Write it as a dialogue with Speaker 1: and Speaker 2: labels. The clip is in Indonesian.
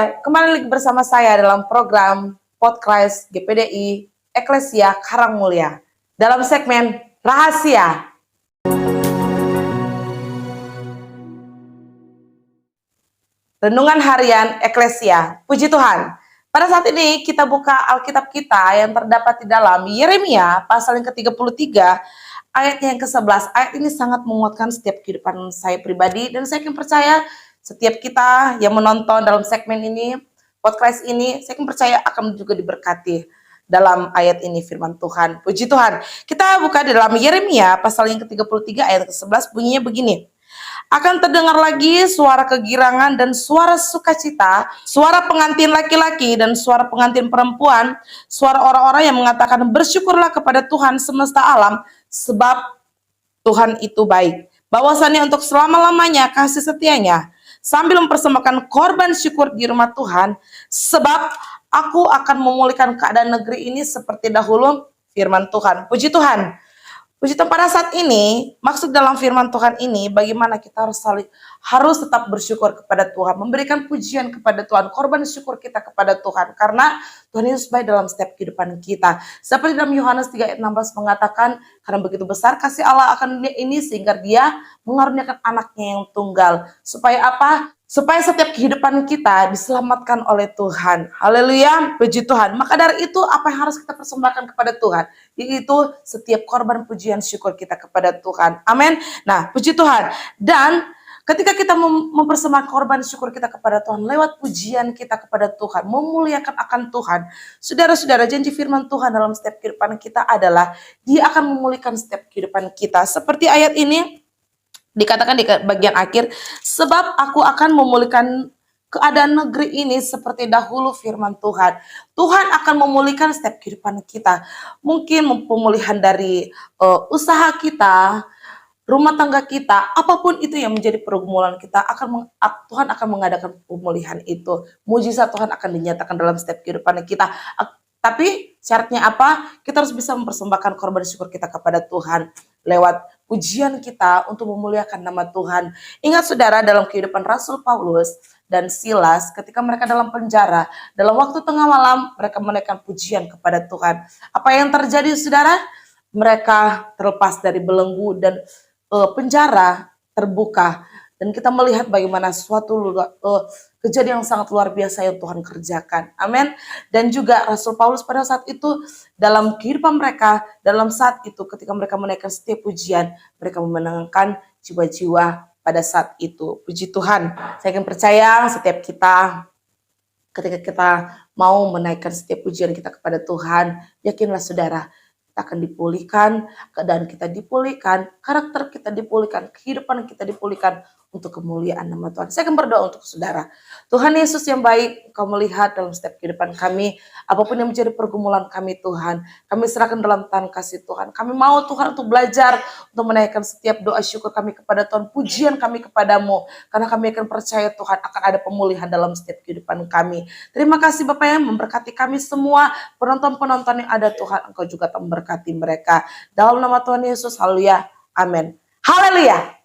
Speaker 1: kembali lagi bersama saya dalam program Podcast GPDI Eklesia Karangmulia dalam segmen Rahasia. Renungan Harian Eklesia. Puji Tuhan. Pada saat ini kita buka Alkitab kita yang terdapat di dalam Yeremia pasal yang ke-33 ayatnya yang ke-11. Ayat ini sangat menguatkan setiap kehidupan saya pribadi dan saya yakin percaya setiap kita yang menonton dalam segmen ini, podcast ini, saya yakin percaya akan juga diberkati dalam ayat ini firman Tuhan. Puji Tuhan. Kita buka di dalam Yeremia pasal yang ke-33 ayat ke-11 bunyinya begini. Akan terdengar lagi suara kegirangan dan suara sukacita, suara pengantin laki-laki dan suara pengantin perempuan, suara orang-orang yang mengatakan bersyukurlah kepada Tuhan semesta alam sebab Tuhan itu baik. Bahwasannya untuk selama-lamanya kasih setianya, sambil mempersembahkan korban syukur di rumah Tuhan, sebab aku akan memulihkan keadaan negeri ini seperti dahulu, firman Tuhan. Puji Tuhan. Puji Tuhan, pada saat ini, maksud dalam firman Tuhan ini, bagaimana kita harus tetap bersyukur kepada Tuhan, memberikan pujian kepada Tuhan, korban syukur kita kepada Tuhan, karena Tuhan Yesus baik dalam setiap kehidupan kita. Seperti dalam Yohanes 3 ayat 16 mengatakan, karena begitu besar kasih Allah akan dunia ini, sehingga dia mengaruniakan anaknya yang tunggal. Supaya apa? Supaya setiap kehidupan kita diselamatkan oleh Tuhan. Haleluya, puji Tuhan. Maka dari itu apa yang harus kita persembahkan kepada Tuhan? Yaitu setiap korban pujian syukur kita kepada Tuhan. Amin. Nah, puji Tuhan. Dan ketika kita mempersembahkan korban syukur kita kepada Tuhan, lewat pujian kita kepada Tuhan, memuliakan akan Tuhan. Saudara-saudara, janji firman Tuhan dalam setiap kehidupan kita adalah Dia akan memulihkan setiap kehidupan kita. Seperti ayat ini, dikatakan di bagian akhir, sebab aku akan memulihkan keadaan negeri ini seperti dahulu, firman Tuhan. Tuhan akan memulihkan setiap kehidupan kita. Mungkin pemulihan dari usaha kita, rumah tangga kita, apapun itu yang menjadi pergumulan kita, Tuhan akan mengadakan pemulihan itu. Mujizat Tuhan akan dinyatakan dalam setiap kehidupan kita. Tapi syaratnya apa? Kita harus bisa mempersembahkan korban syukur kita kepada Tuhan lewat pujian kita untuk memuliakan nama Tuhan. Ingat saudara, dalam kehidupan Rasul Paulus dan Silas, ketika mereka dalam penjara, dalam waktu tengah malam, mereka menaikkan pujian kepada Tuhan. Apa yang terjadi saudara? Mereka terlepas dari belenggu dan penjara terbuka. Dan kita melihat bagaimana suatu kejadian yang sangat luar biasa yang Tuhan kerjakan. Amin. Dan juga Rasul Paulus pada saat itu, dalam kehidupan mereka, dalam saat itu ketika mereka menaikkan setiap pujian, mereka memenangkan jiwa-jiwa pada saat itu. Puji Tuhan. Saya akan percaya setiap kita, ketika kita mau menaikkan setiap pujian kita kepada Tuhan, yakinlah saudara, akan dipulihkan, keadaan kita dipulihkan, karakter kita dipulihkan, kehidupan kita dipulihkan untuk kemuliaan nama Tuhan. Saya akan berdoa untuk saudara. Tuhan Yesus yang baik, Engkau melihat dalam setiap kehidupan kami, apapun yang menjadi pergumulan kami Tuhan, kami serahkan dalam tangan kasih Tuhan. Kami mau Tuhan untuk belajar, untuk menaikkan setiap doa syukur kami kepada Tuhan, pujian kami kepadamu, karena kami akan percaya Tuhan akan ada pemulihan dalam setiap kehidupan kami. Terima kasih Bapak yang memberkati kami semua, penonton-penonton yang ada Tuhan, Engkau juga memberkati mereka. Dalam nama Tuhan Yesus, haleluya, amin. Haleluya.